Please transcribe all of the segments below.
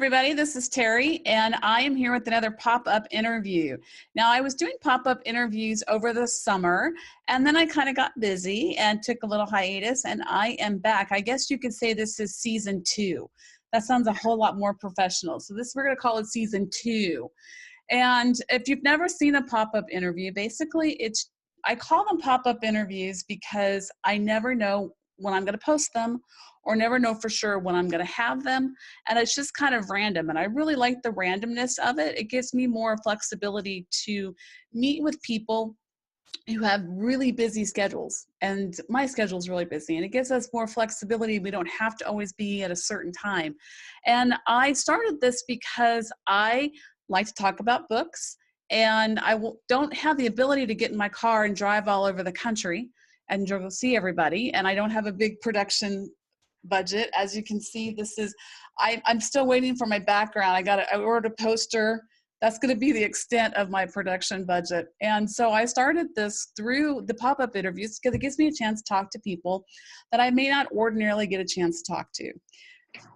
everybody. This is Terry, and I am here with another pop-up interview. Now, I was doing pop-up interviews over the summer, and then I kind of got busy and took a little hiatus, and I am back. I guess you could say this is season 2. That sounds a whole lot more professional. So we're going to call it season 2. And if you've never seen a pop-up interview, basically I call them pop-up interviews because I never know when I'm going to post them or never know for sure when I'm going to have them. And it's just kind of random. And I really like the randomness of it. It gives me more flexibility to meet with people who have really busy schedules. And my schedule is really busy. And it gives us more flexibility. We don't have to always be at a certain time. And I started this because I like to talk about books. And don't have the ability to get in my car and drive all over the country and go see everybody. And I don't have a big production budget. As you can see, I'm still waiting for my background. I ordered a poster. That's going to be the extent of my production budget. And so I started this through the pop-up interviews because it gives me a chance to talk to people that I may not ordinarily get a chance to talk to.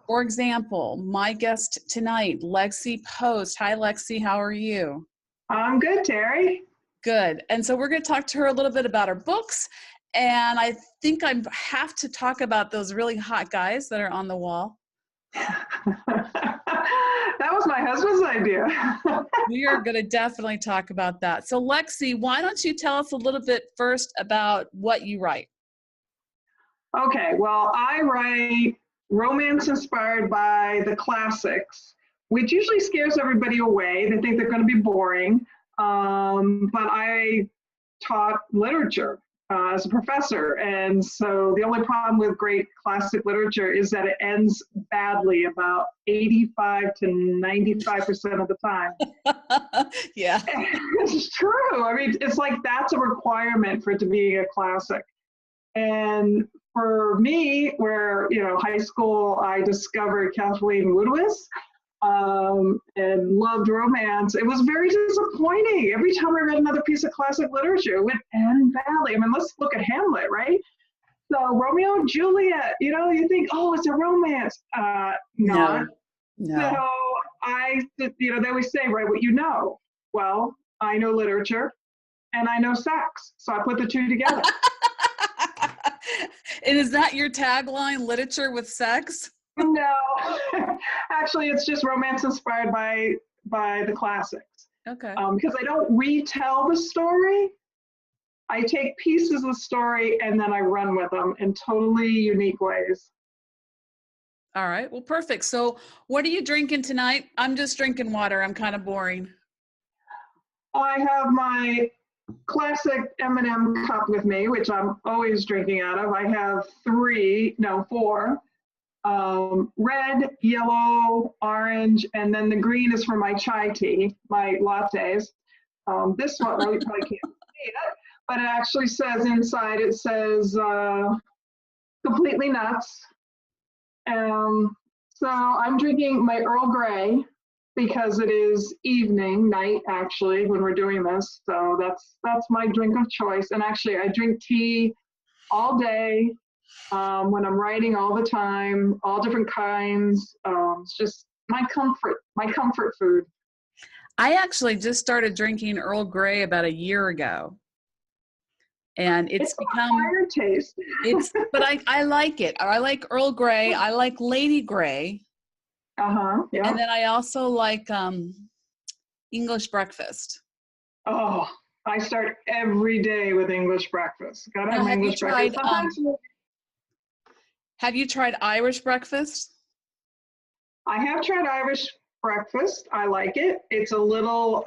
For example, my guest tonight, Lexi Post. Hi, Lexi. How are you? I'm good, Terry. Good. And so we're going to talk to her a little bit about her books. And I think I have to talk about those really hot guys that are on the wall. That was my husband's idea. We are going to definitely talk about that. So Lexi, why don't you tell us a little bit first about what you write? Okay, well, I write romance inspired by the classics, which usually scares everybody away. They think they're going to be boring. But I taught literature as a professor. And so the only problem with great classic literature is that it ends badly about 85 to 95% of the time. Yeah. It's true. I mean, it's like that's a requirement for it to be a classic. And for me, where, high school, I discovered Kathleen Woodward's and loved romance. It was very disappointing. Every time I read another piece of classic literature, it would end badly. I mean, let's look at Hamlet, right? So Romeo and Juliet, you think, oh, it's a romance. Not. No. So they always say, right, what you know. Well, I know literature and I know sex. So I put the two together. And is that your tagline, literature with sex? No, actually, it's just romance inspired by the classics. Okay. Because I don't retell the story. I take pieces of the story and then I run with them in totally unique ways. All right. Well, perfect. So what are you drinking tonight? I'm just drinking water. I'm kind of boring. I have my classic M&M cup with me, which I'm always drinking out of. I have 4. Red, yellow, orange, and then the green is for my chai tea, my lattes. This one, you probably can't see it, but it actually says inside, it says completely nuts. So I'm drinking my Earl Grey because it is night actually, when we're doing this. So that's my drink of choice. And actually I drink tea all day. When I'm writing all the time, all different kinds. It's just my comfort food. I actually just started drinking Earl Grey about a year ago. And it's become acquired taste. But I like it. I like Earl Grey. I like Lady Grey. Yeah. And then I also like English breakfast. Oh, I start every day with English breakfast. Gotta have English breakfast. Have you tried Irish breakfast? I have tried Irish breakfast. I like it. It's a little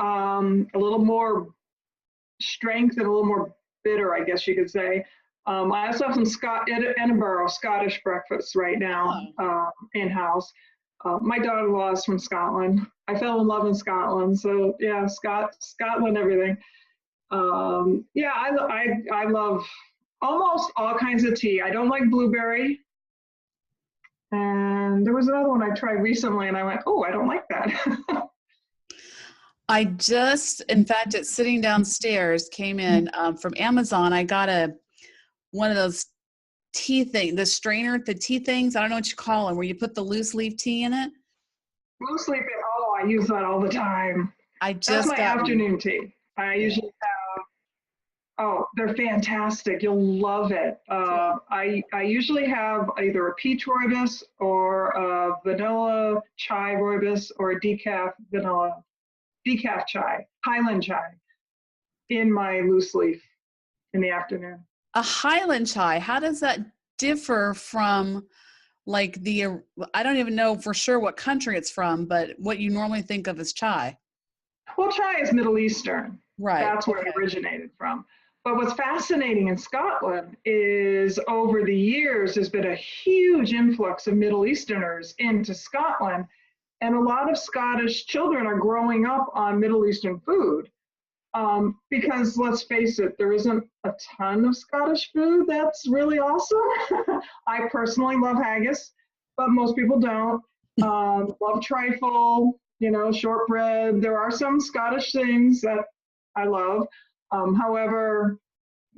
more strength and a little more bitter, I guess you could say. I also have some Edinburgh Scottish breakfast right now in-house. My daughter-in-law is from Scotland. I fell in love in Scotland, so yeah, Scotland, everything. I love almost all kinds of tea. I don't like blueberry. And there was another one I tried recently and I went, oh, I don't like that. in fact, it's sitting downstairs, came in from Amazon. I got one of those tea things, the tea things. I don't know what you call them, where you put the loose leaf tea in it. Blue sleep, oh, I use that all the time. I That's just my got one. afternoon tea. I usually have, oh, they're fantastic. You'll love it. I usually have either a peach rooibos or a vanilla chai rooibos or a decaf chai, Highland chai in my loose leaf in the afternoon. A Highland chai, how does that differ from like I don't even know for sure what country it's from, but what you normally think of as chai? Well, chai is Middle Eastern. Right. That's where it Okay. originated from. But what's fascinating in Scotland is over the years, there's been a huge influx of Middle Easterners into Scotland. And a lot of Scottish children are growing up on Middle Eastern food. Because let's face it, there isn't a ton of Scottish food that's really awesome. I personally love haggis, but most people don't. Love trifle, shortbread. There are some Scottish things that I love. However,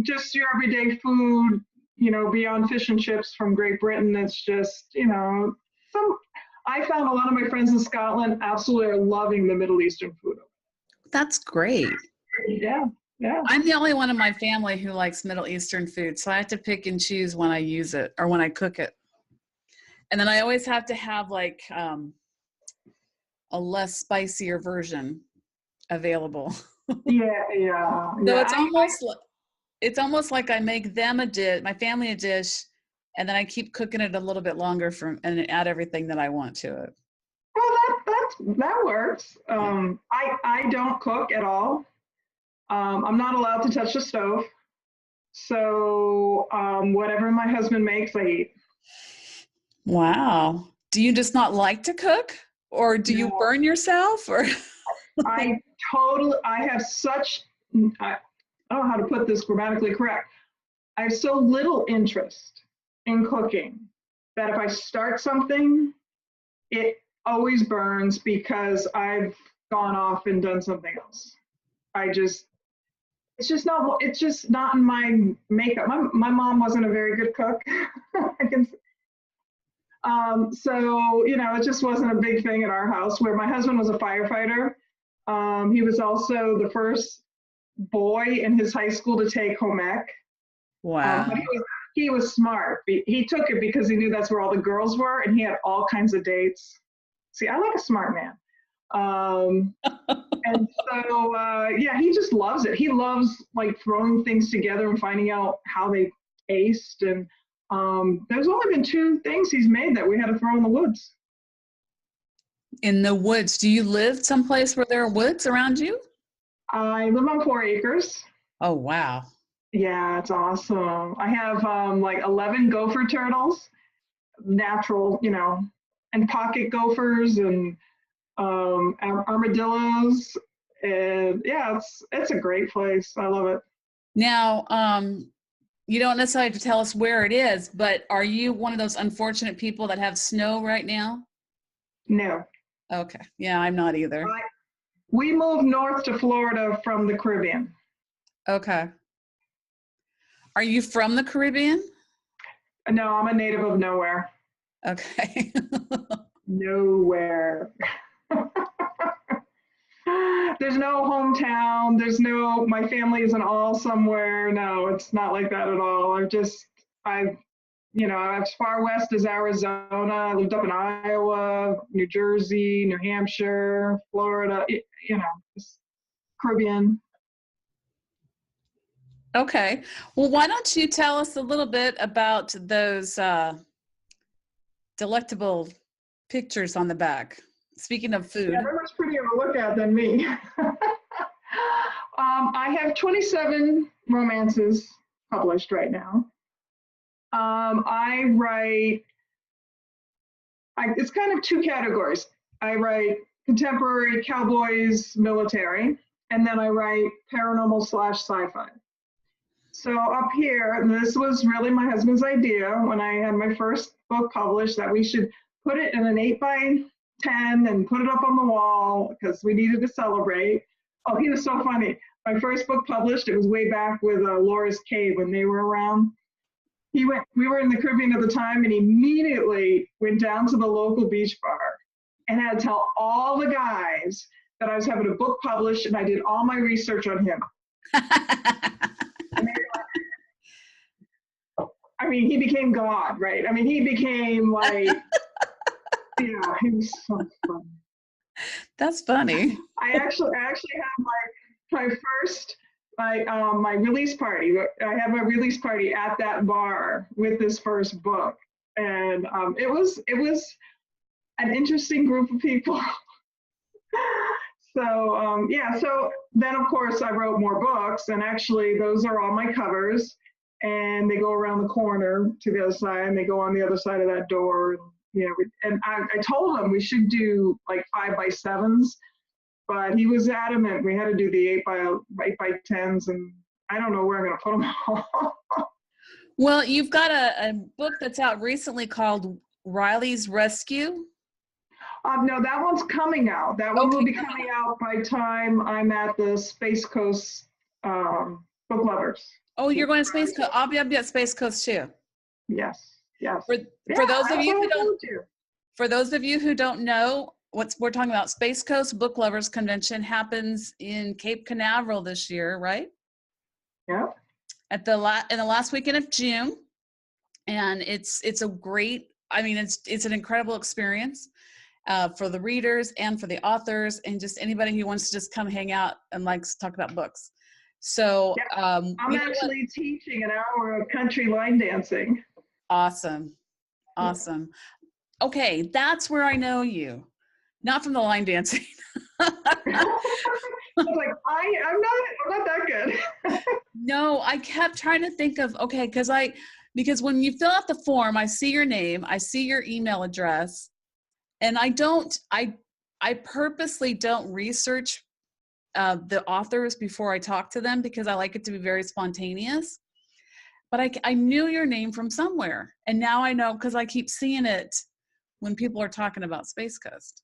just your everyday food, beyond fish and chips from Great Britain, it's just, I found a lot of my friends in Scotland absolutely are loving the Middle Eastern food. That's great. Yeah, yeah. I'm the only one in my family who likes Middle Eastern food, so I have to pick and choose when I use it or when I cook it. And then I always have to have like a less spicier version available. Yeah. So it's almost like I make them a dish, my family a dish, and then I keep cooking it a little bit longer and add everything that I want to it. Well, that works. I don't cook at all. I'm not allowed to touch the stove. So whatever my husband makes, I eat. Wow. Do you just not like to cook, or do you No, burn yourself, or? I have such, I don't know how to put this grammatically correct. I have so little interest in cooking that if I start something, it always burns because I've gone off and done something else. It's just not in my makeup. My mom wasn't a very good cook. I can, so, it just wasn't a big thing at our house. Where my husband was a firefighter. He was also the first boy in his high school to take home ec. Wow. But he was smart. He took it because he knew that's where all the girls were, and he had all kinds of dates. See, I like a smart man. And so, he just loves it. He loves like throwing things together and finding out how they taste. And there's only been 2 things he's made that we had to throw in the woods. In the woods. Do you live someplace where there are woods around you? I live on 4 acres. Oh, wow. Yeah, it's awesome. I have like 11 gopher turtles, natural, and pocket gophers and armadillos. And yeah, it's a great place. I love it. Now, you don't necessarily have to tell us where it is, but are you one of those unfortunate people that have snow right now? No. Okay. Yeah, I'm not either. We moved north to Florida from the Caribbean. Okay. Are you from the Caribbean? No, I'm a native of nowhere. Okay. Nowhere. There's no hometown. My family isn't all somewhere. No, it's not like that at all. I'm as far west as Arizona. I lived up in Iowa, New Jersey, New Hampshire, Florida, Caribbean. Okay. Well, why don't you tell us a little bit about those delectable pictures on the back? Speaking of food. Yeah, they're much prettier to look at than me. I have 27 romances published right now. It's kind of 2 categories. I write contemporary, cowboys, military, and then I write paranormal / sci-fi. So up here, and this was really my husband's idea when I had my first book published, that we should put it in an 8x10 and put it up on the wall because we needed to celebrate. Oh, he was so funny. My first book published, it was way back with Laura's Cave when they were around. We were in the Caribbean at the time, and he immediately went down to the local beach bar and had to tell all the guys that I was having a book published, and I did all my research on him. I mean, he became God, right? I mean, he became like, yeah, he was so funny. That's funny. I actually had my release party. I had my release party at that bar with this first book, and it was an interesting group of people. So yeah, so then of course I wrote more books, and actually those are all my covers, and they go around the corner to the other side, and they go on the other side of that door. And I told him we should do like 5x7s, but he was adamant we had to do the 8x10s, and I don't know where I'm going to put them all. Well, you've got a book that's out recently called Riley's Rescue. No, that one's coming out. That one will be coming out by time I'm at the Space Coast Book Lovers. Oh, you're going to Space Coast. I'll be at Space Coast too. Yes. For those of you who don't know, we're talking about Space Coast Book Lovers Convention happens in Cape Canaveral this year, right? Yeah. In the last weekend of June, and it's a great. I mean, it's an incredible experience for the readers and for the authors and just anybody who wants to just come hang out and likes to talk about books. So I'm actually teaching an hour of country line dancing. Awesome. Okay, that's where I know you, not from the line dancing. I was like, I'm not that good. No, I kept trying to think of, okay, because when you fill out the form, I see your name, I see your email address, and I purposely don't research the authors before I talk to them because I like it to be very spontaneous. But I knew your name from somewhere, and now I know because I keep seeing it when people are talking about Space Coast.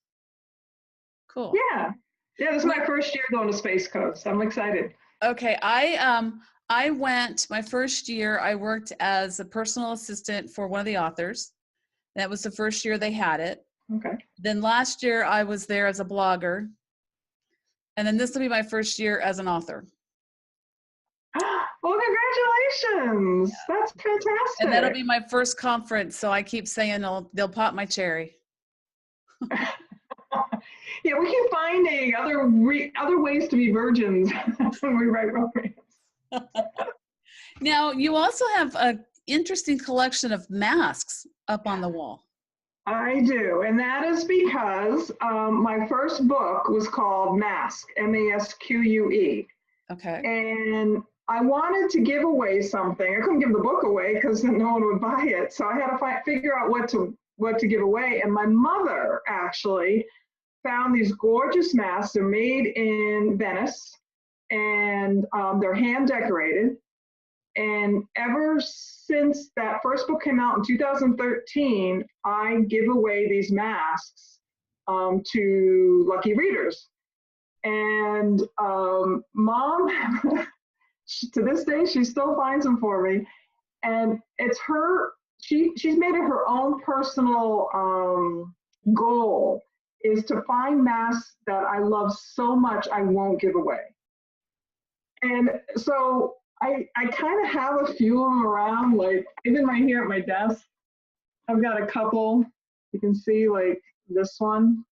Cool. Yeah, this is my first year going to Space Coast. I'm excited. Okay, I went my first year. I worked as a personal assistant for one of the authors. That was the first year they had it. Okay. Then last year I was there as a blogger, and then this will be my first year as an author. Well, congratulations. Yeah. That's fantastic. And that'll be my first conference, so I keep saying they'll pop my cherry. Yeah, we keep finding other ways to be virgins when we write romance. Now, you also have an interesting collection of masks up on the wall. I do, and that is because my first book was called Mask, MASQUE. Okay. And I wanted to give away something. I couldn't give the book away because then no one would buy it. So I had to figure out what to give away. And my mother actually found these gorgeous masks. They're made in Venice, and they're hand decorated. And ever since that first book came out in 2013, I give away these masks to lucky readers. And Mom, to this day, she still finds them for me. And it's she's made it her own personal goal is to find masks that I love so much I won't give away. And so I kind of have a few of them around, like even right here at my desk. I've got a couple. You can see like this one.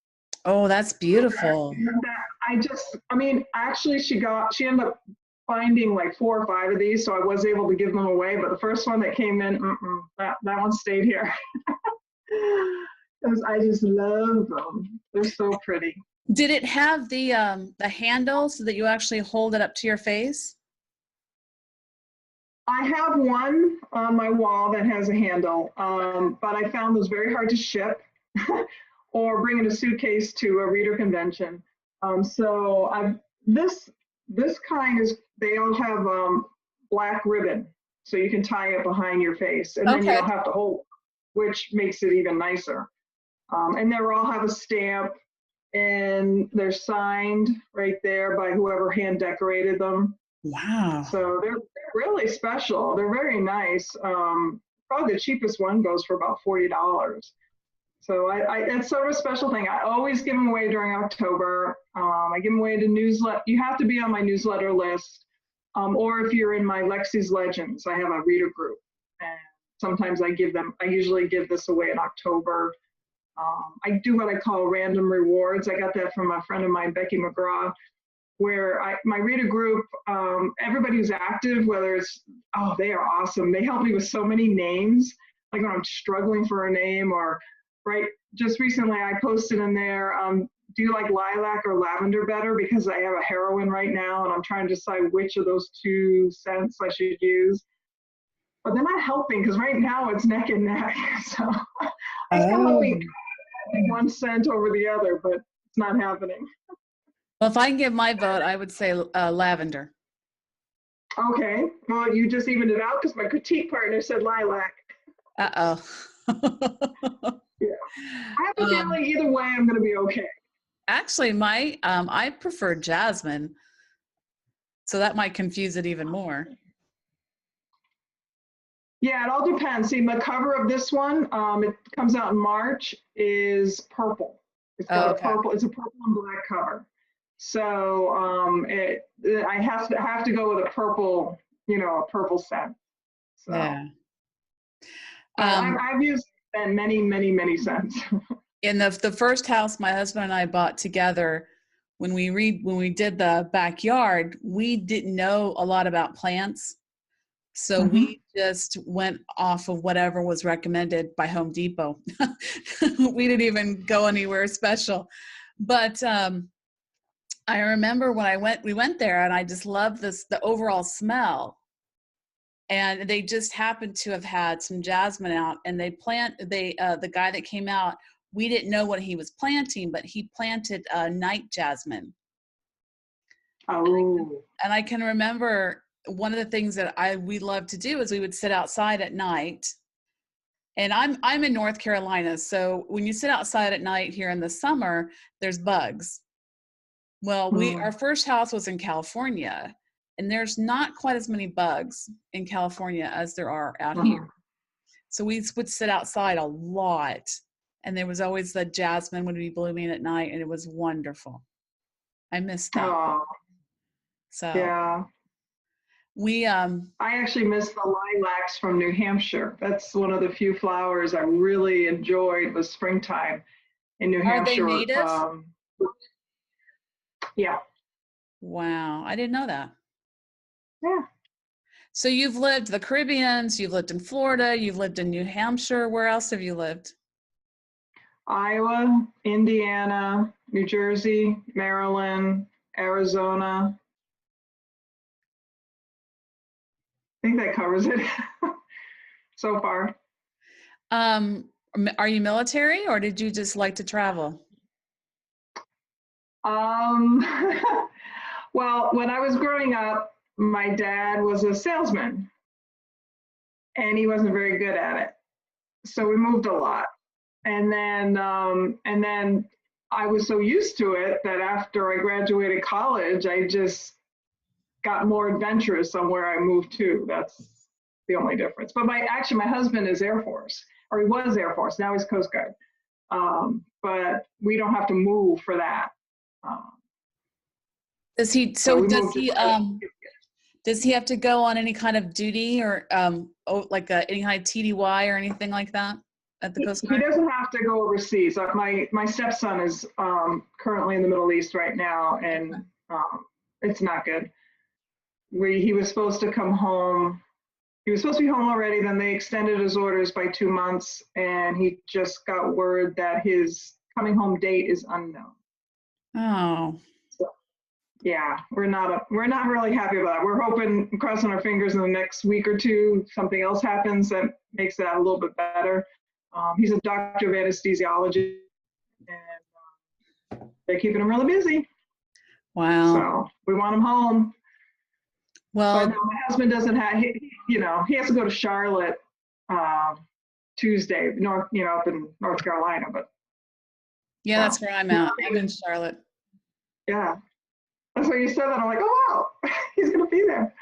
Oh, that's beautiful. Actually she ended up finding like 4 or 5 of these, so I was able to give them away. But the first one that came in, that one stayed here. Because I just love them. They're so pretty. Did it have the handle so that you actually hold it up to your face? I have one on my wall that has a handle, but I found those very hard to ship or bring in a suitcase to a reader convention. This kind is, they all have black ribbon, so you can tie it behind your face, and then you don't have to hold, which makes it even nicer. And they all have a stamp, and they're signed right there by whoever hand decorated them. Wow. So they're really special. They're very nice. Probably the cheapest one goes for about $40. So it's sort of a special thing. I always give them away during October. I give them away to newsletter. You have to be on my newsletter list. Or if you're in my Lexi's Legends, I have a reader group. And sometimes I usually give this away in October. I do what I call random rewards. I got that from a friend of mine, Becky McGraw, where my reader group, everybody who's active, whether it's, they are awesome. They help me with so many names, like when I'm struggling for a name or, right, just recently I posted in there, do you like lilac or lavender better? Because I have a heroine right now and I'm trying to decide which of those two scents I should use. But they're not helping because right now it's neck and neck. So I'm hoping one scent over the other, but it's not happening. Well, if I can give my vote, I would say lavender. Okay. Well, you just evened it out because my critique partner said lilac. Uh-oh. Yeah. I have a feeling either way I'm going to be okay. Actually, I prefer jasmine, so that might confuse it even more. Yeah, it all depends. See, the cover of this one, it comes out in March, is purple. It's got a purple. It's a purple and black cover. So I have to go with a purple, a purple scent. So yeah. I've used many, many, many scents. In the first house my husband and I bought together, when we did the backyard, we didn't know a lot about plants. So we just went off of whatever was recommended by Home Depot. We didn't even go anywhere special. But I remember when we went there and I just loved the overall smell. And they just happened to have had some jasmine out, and the guy that came out, we didn't know what he was planting, but he planted night jasmine. Oh. And I can remember one of the things that we loved to do is we would sit outside at night. And I'm in North Carolina, so when you sit outside at night here in the summer, there's bugs. Well, our first house was in California, and there's not quite as many bugs in California as there are out here. So we would sit outside a lot, and there was always the jasmine would be blooming at night, and it was wonderful. I missed that. Oh. So yeah. I actually miss the lilacs from New Hampshire. That's one of the few flowers I really enjoyed was springtime in New Hampshire. Are they native? Yeah. Wow, I didn't know that. Yeah. So you've lived the Caribbean, you've lived in Florida, you've lived in New Hampshire. Where else have you lived? Iowa, Indiana, New Jersey, Maryland, Arizona. I think that covers it so far. Are you military, or did you just like to travel? Well, when I was growing up, my dad was a salesman and he wasn't very good at it. So we moved a lot. And then I was so used to it that after I graduated college, I just got more adventurous on where I moved to. That's the only difference. But my husband is Air Force, or he was Air Force. Now he's Coast Guard. But we don't have to move for that. Does he have to go on any kind of duty or like any kind of TDY or anything like that at the Coast Guard? He doesn't have to go overseas. My stepson is currently in the Middle East right now, and it's not good. He was supposed to come home. He was supposed to be home already. Then they extended his orders by 2 months, and he just got word that his coming home date is unknown. Oh. Yeah, we're not really happy about it. We're hoping, crossing our fingers, in the next week or two, something else happens that makes that a little bit better. He's a doctor of anesthesiology, and they're keeping him really busy. Wow. So we want him home. Well, but no, my husband doesn't have, he has to go to Charlotte Tuesday, up in North Carolina, but. Yeah, that's where I'm at. I'm in Charlotte. Yeah. That's what you said that. I'm like, oh, wow, he's going to be there.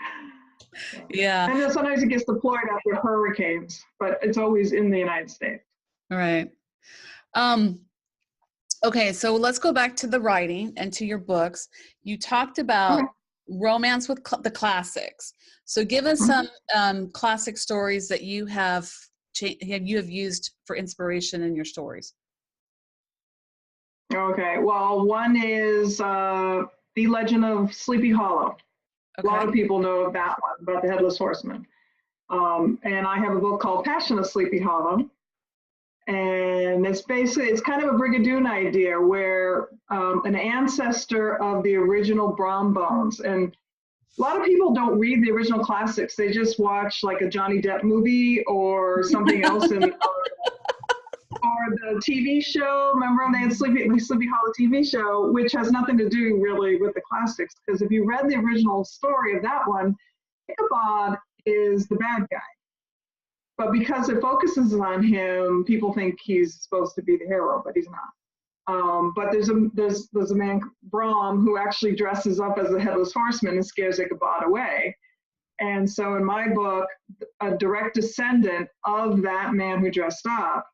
Yeah. And then sometimes he gets deployed after hurricanes, but it's always in the United States. All right. Um, okay, so let's go back to the writing and to your books. You talked about Okay. romance with the classics. So give us Mhm. some classic stories that you have used for inspiration in your stories. Okay. Well, one is The Legend of Sleepy Hollow. A lot Okay. of people know of that one, about the Headless Horseman. And I have a book called Passion of Sleepy Hollow. And it's kind of a Brigadoon idea where an ancestor of the original Brom Bones, and a lot of people don't read the original classics. They just watch like a Johnny Depp movie or something else, or the TV show. Remember when they had Sleepy Hollow TV show, which has nothing to do really with the classics. Because if you read the original story of that one, Ichabod is the bad guy. But because it focuses on him, people think he's supposed to be the hero, but he's not. But there's a man, Brom, who actually dresses up as a headless horseman and scares Ichabod away. And so in my book, a direct descendant of that man who dressed up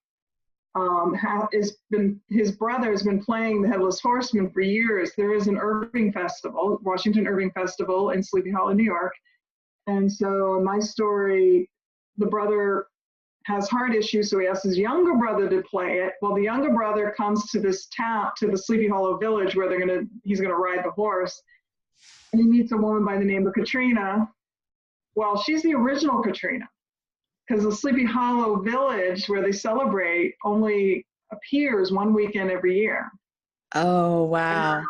his brother has been playing the Headless Horseman for years. There is an Irving Festival, Washington Irving Festival in Sleepy Hollow, New York. And so in my story, the brother has heart issues, so he asks his younger brother to play it. Well, the younger brother comes to this town, to the Sleepy Hollow village where he's gonna ride the horse. And he meets a woman by the name of Katrina. Well, she's the original Katrina, because the Sleepy Hollow village where they celebrate only appears one weekend every year. Oh, wow.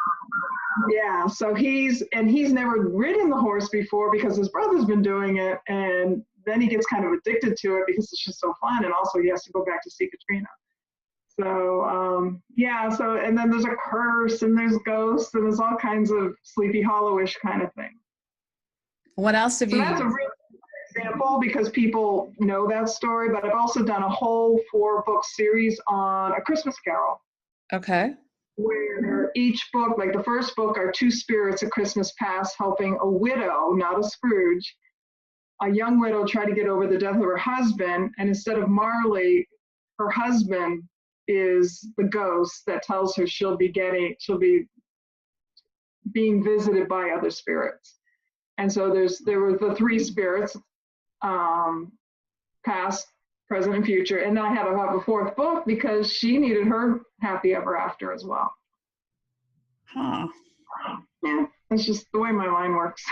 Yeah, so he's never ridden the horse before because his brother's been doing it, and then he gets kind of addicted to it because it's just so fun, and also he has to go back to see Katrina. So yeah, so and then there's a curse and there's ghosts and there's all kinds of Sleepy Hollow-ish kind of thing. What else have So you that's a used? really good example because people know that story, but I've also done a whole 4-book series on A Christmas Carol, Okay. where each book, like the first book, are two spirits at Christmas past helping a widow, not a Scrooge, a young widow try to get over the death of her husband. And instead of Marley, her husband is the ghost that tells her she'll be being visited by other spirits. And so there were the 3 spirits, past, present, and future. And I had to have a 4th book because she needed her happy ever after as well. Huh. Yeah, that's just the way my mind works.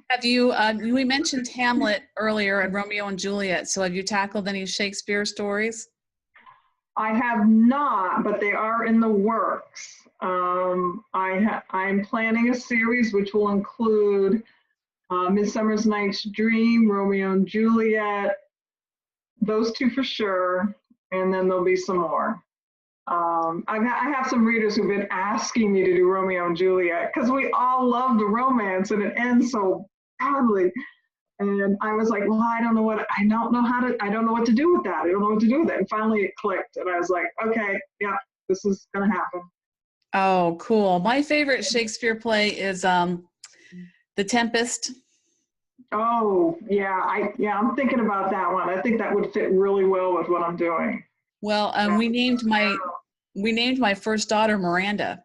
Have you, we mentioned Hamlet earlier and Romeo and Juliet. So have you tackled any Shakespeare stories? I have not, but they are in the works. I'm planning a series which will include Midsummer's Night's Dream, Romeo and Juliet, those 2 for sure, and then there'll be some more. I have some readers who've been asking me to do Romeo and Juliet because we all love the romance and it ends so badly. And I was like, well, I don't know what to do with that. I don't know what to do with it. And finally it clicked. And I was like, okay, yeah, this is going to happen. Oh, cool. My favorite Shakespeare play is The Tempest. Oh, yeah. I'm thinking about that one. I think that would fit really well with what I'm doing. Well, Yeah. we named my first daughter Miranda.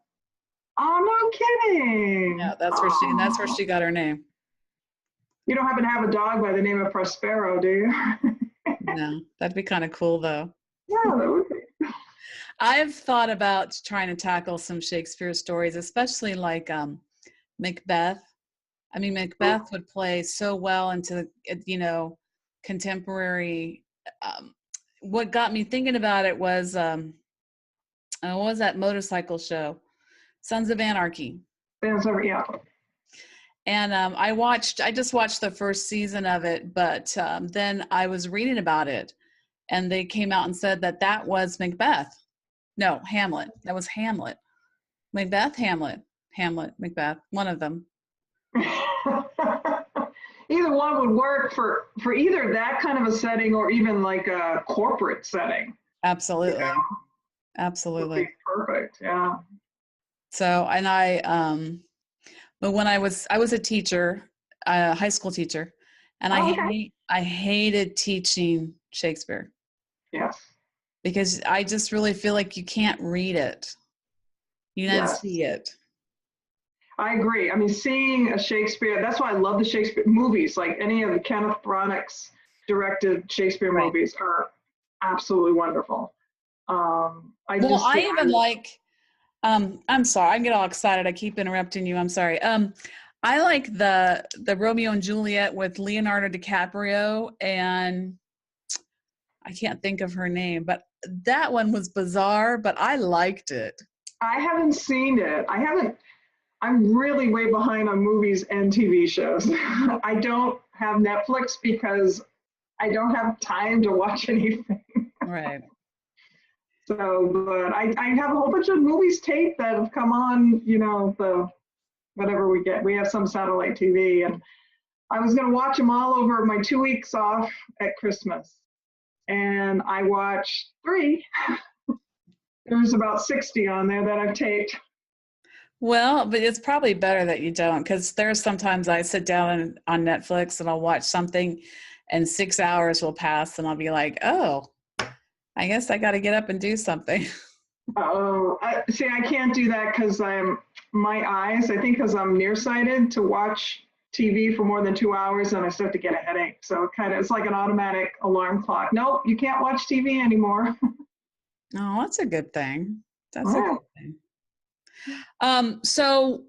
Oh, no kidding. Yeah, that's where she got her name. You don't happen to have a dog by the name of Prospero, do you? No, that'd be kind of cool though. Yeah, that would be. I've thought about trying to tackle some Shakespeare stories, especially like Macbeth. I mean, Macbeth would play so well into, contemporary. What got me thinking about it was, what was that motorcycle show? Sons of Anarchy. Yeah. And I just watched the first season of it, but then I was reading about it and they came out and said that was Macbeth. No, Hamlet. That was Hamlet. Macbeth, Hamlet, Macbeth, one of them. Either one would work for either that kind of a setting or even like a corporate setting. Absolutely. Yeah. Absolutely. Perfect. Yeah. So, but when I was a teacher, a high school teacher, and Okay. I hated teaching Shakespeare. Yes. because I just really feel like you can't read it. You gotta Yes, see it. I agree. I mean, seeing a Shakespeare, that's why I love the Shakespeare movies. Like any of the Kenneth Branagh's directed Shakespeare Right. movies are absolutely wonderful. I Well, just, I yeah, even like, I'm sorry, I get all excited. I keep interrupting you. I'm sorry. I like the Romeo and Juliet with Leonardo DiCaprio and I can't think of her name, but that one was bizarre, but I liked it. I haven't seen it. I haven't, I'm really way behind on movies and TV shows. I don't have Netflix because I don't have time to watch anything. Right. So, but I have a whole bunch of movies taped that have come on, you know, the whatever we get. We have some satellite TV, and I was going to watch them all over my 2 weeks off at Christmas. And I watched three. There's about 60 on there that I've taped. Well, but it's probably better that you don't, because there's sometimes I sit down on Netflix and I'll watch something and 6 hours will pass and I'll be like, oh, I guess I got to get up and do something. Oh, see, I can't do that because my eyes, I think because I'm nearsighted to watch TV for more than 2 hours and I start to get a headache. So it's like an automatic alarm clock. Nope, you can't watch TV anymore. Oh, that's a good thing. That's a good Oh, thing. So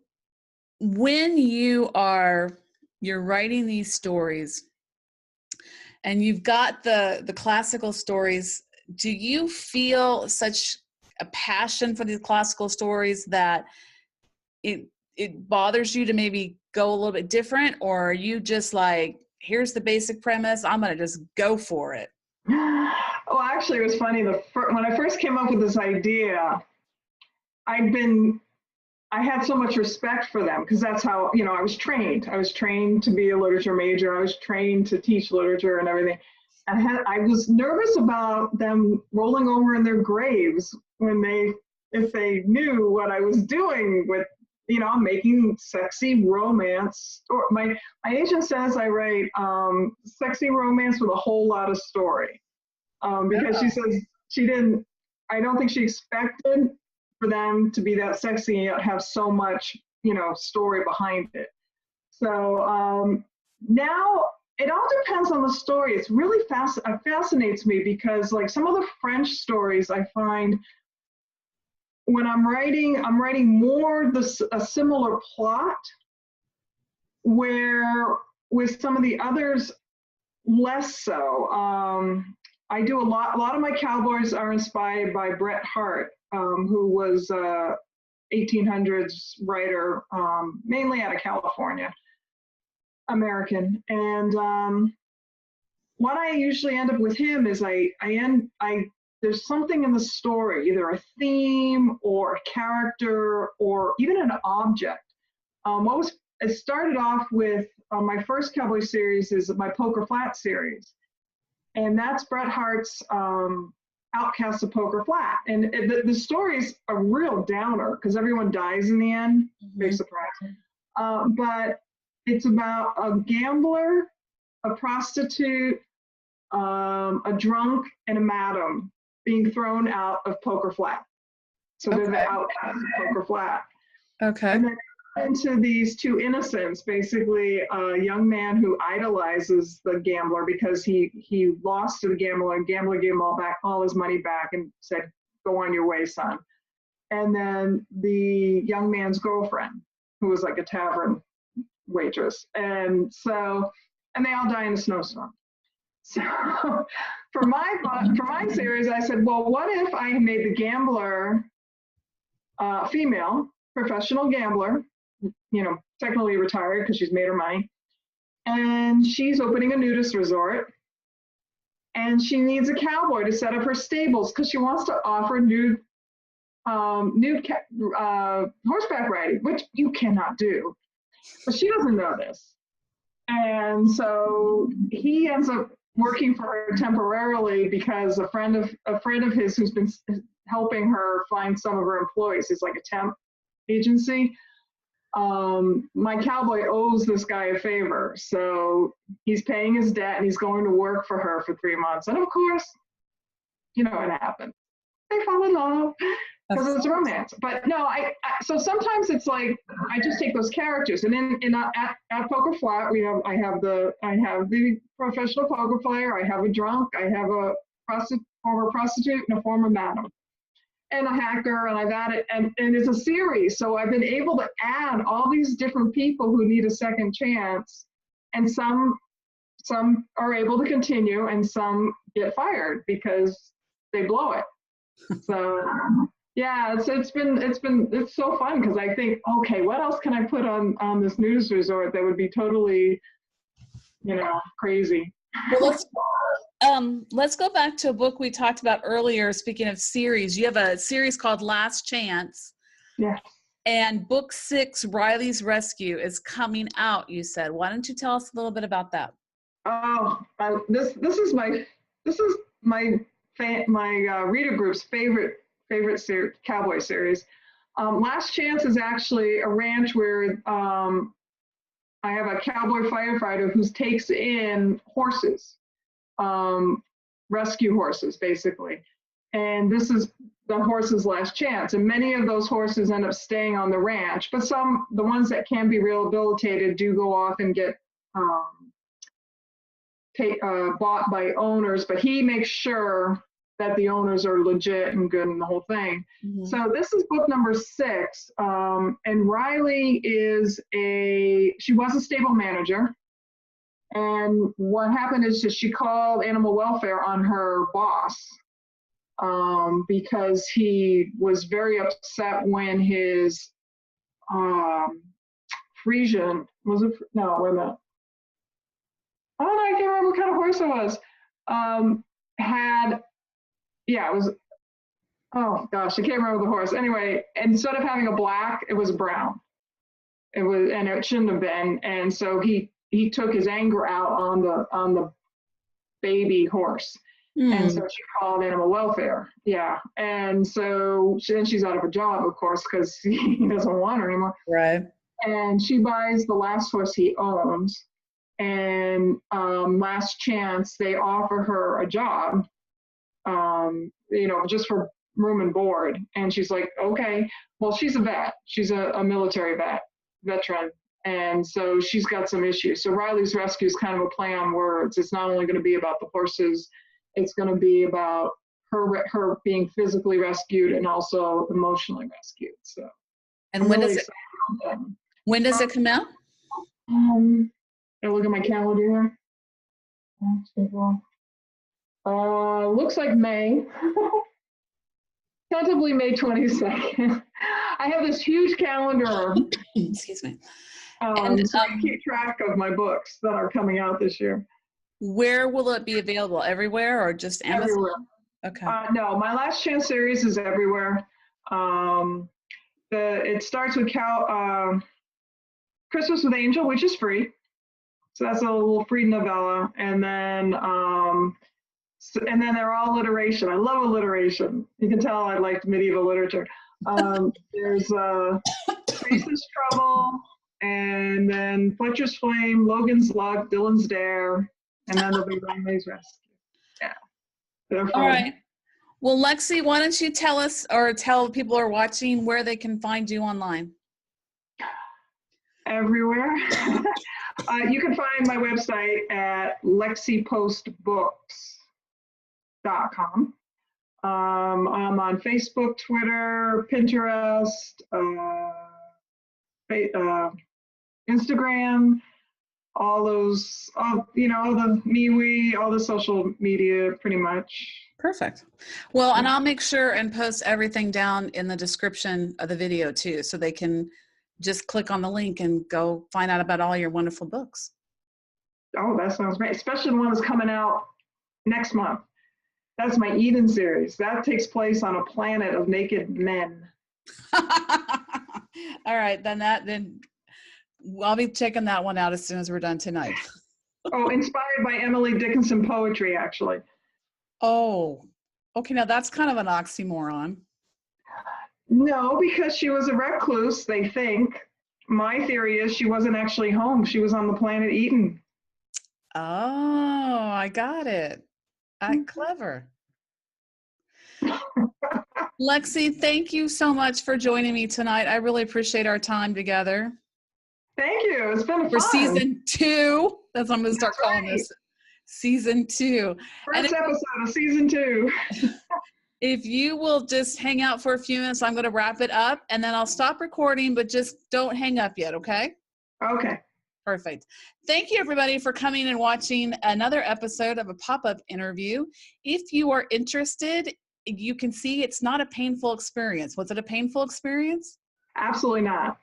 when you're writing these stories and you've got the classical stories, do you feel such a passion for these classical stories that it bothers you to maybe go a little bit different, or are you just like, here's the basic premise, I'm gonna just go for it? well, actually, it was funny. When I first came up with this idea, I'd been I had so much respect for them because that's how, you know, I was trained. I was trained to be a literature major. I was trained to teach literature and everything. I was nervous about them rolling over in their graves if they knew what I was doing with, you know, making sexy romance. Or my agent says I write sexy romance with a whole lot of story because she says I don't think she expected for them to be that sexy and yet have so much, you know, story behind it. So now it all depends on the story. It's really fascinates me because like some of the French stories I find when I'm writing more a similar plot where with some of the others less so. I do a lot of my cowboys are inspired by Bret Harte, who was 1800s writer, mainly out of California, American. And what I usually end up with him is there's something in the story, either a theme or a character or even an object. It started off with my first cowboy series is my Poker Flat series, and that's Bret Harte's Outcasts of Poker Flat. And the story's a real downer because everyone dies in the end. Big surprise. But it's about a gambler, a prostitute, a drunk, and a madam being thrown out of Poker Flat. So they're the outcasts of Poker Flat. Okay. And then into these two innocents, basically a young man who idolizes the gambler because he lost to the gambler and gambler gave him all his money back and said, go on your way, son. And then the young man's girlfriend, who was like a tavern waitress. And they all die in a snowstorm. So for my series, I said, well, what if I made the gambler female, professional gambler, you know, technically retired because she's made her money, and she's opening a nudist resort, and she needs a cowboy to set up her stables because she wants to offer nude horseback riding, which you cannot do, but she doesn't know this, and so he ends up working for her temporarily because a friend of his who's been helping her find some of her employees, is like a temp agency. My cowboy owes this guy a favor, so he's paying his debt and he's going to work for her for 3 months. And of course, you know, it happens. They fall in love because it's romance. But no, so sometimes it's like I just take those characters, and at Poker Flat I have the professional poker player, I have a drunk, I have a former prostitute, and a former madam, and a hacker, and I've added, and it's a series, so I've been able to add all these different people who need a second chance, and some are able to continue, and some get fired because they blow it. So yeah, it's so fun because I think, okay, what else can I put on this news resort that would be totally, crazy? Well, let's go back to a book we talked about earlier. Speaking of series, you have a series called Last Chance. Yeah. And book 6, Riley's Rescue, is coming out, you said. Why don't you tell us a little bit about that? Oh, this is my reader group's favorite cowboy series. Last Chance is actually a ranch where I have a cowboy firefighter who takes in horses, rescue horses, basically. And this is the horse's last chance. And many of those horses end up staying on the ranch, but the ones that can be rehabilitated do go off and get bought by owners, but he makes sure that the owners are legit and good and the whole thing. Mm-hmm. So this is book number 6. And Riley she was a stable manager. And what happened is she called animal welfare on her boss because he was very upset when his Frisian, was it? No, wait a minute. Oh, no, I can't remember what kind of horse it was. It was, oh gosh, I can't remember the horse. Anyway, instead of having a black, it was brown. And it shouldn't have been. And so he took his anger out on the baby horse. And so she called animal welfare. Yeah. And so then she's out of a job, of course, because he doesn't want her anymore. Right. And she buys the last horse he owns. And Last Chance, they offer her a job, just for room and board. And she's like, okay. Well, she's a vet. She's a military veteran. And so she's got some issues. So Riley's Rescue is kind of a play on words. It's not only going to be about the horses, it's going to be about her being physically rescued and also emotionally rescued. So, and when does it come out? I look at my calendar here. Looks like May. Tentatively May 22nd. I have this huge calendar. Excuse me. So I keep track of my books that are coming out this year. Where will it be available? Everywhere or just Amazon? Everywhere. Okay. No, my Last Chance series is everywhere. It starts with Christmas with Angel, which is free. So that's a little free novella. And then they're all alliteration. I love alliteration. You can tell I liked medieval literature. There's Grace's Trouble, and then Fletcher's Flame, Logan's Luck, Dylan's Dare, and then there'll be Riley's Rescue. Yeah. They're fun. All right. Well, Lexi, why don't you tell us or tell people who are watching where they can find you online? Everywhere. You can find my website at lexipostbooks.com. I'm on Facebook, Twitter, Pinterest, Instagram, all those, all the MeWe, all the social media, pretty much. Perfect. Well, and I'll make sure and post everything down in the description of the video too, so they can just click on the link and go find out about all your wonderful books. Oh, that sounds great. Especially the one that's coming out next month. That's my Eden series. That takes place on a planet of naked men. All right, then I'll be checking that one out as soon as we're done tonight. Oh, inspired by Emily Dickinson poetry, actually. Oh, okay. Now that's kind of an oxymoron. No, because she was a recluse, they think. My theory is she wasn't actually home. She was on the planet Eden. Oh, I got it. Clever. Lexi, thank you so much for joining me tonight. I really appreciate our time together. Thank you. It's been For fun. season 2. That's what I'm going to start calling this. Season 2. First episode of season 2. If you will just hang out for a few minutes, I'm going to wrap it up and then I'll stop recording, but just don't hang up yet, okay? Okay. Perfect. Thank you, everybody, for coming and watching another episode of a pop-up interview. If you are interested, you can see it's not a painful experience. Was it a painful experience? Absolutely not.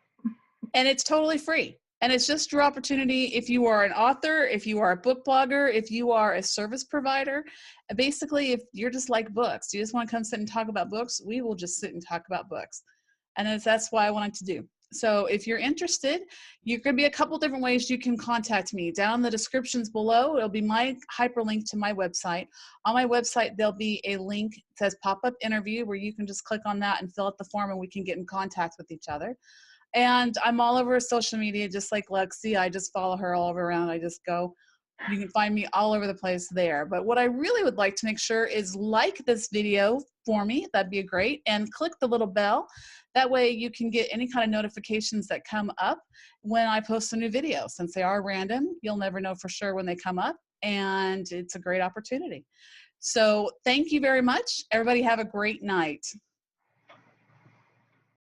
And it's totally free. And it's just your opportunity if you are an author, if you are a book blogger, if you are a service provider. Basically, if you're just like books, you just want to come sit and talk about books, we will just sit and talk about books. And that's why I wanted to do. So if you're interested, you're going to be a couple different ways you can contact me. Down in the descriptions below, it'll be my hyperlink to my website. On my website, there'll be a link that says pop-up interview where you can just click on that and fill out the form and we can get in contact with each other. And I'm all over social media, just like Lexi. I just follow her all over around. I just go. You can find me all over the place there. But what I really would like to make sure is like this video for me. That'd be great. And click the little bell. That way you can get any kind of notifications that come up when I post a new video. Since they are random, you'll never know for sure when they come up. And it's a great opportunity. So thank you very much. Everybody have a great night.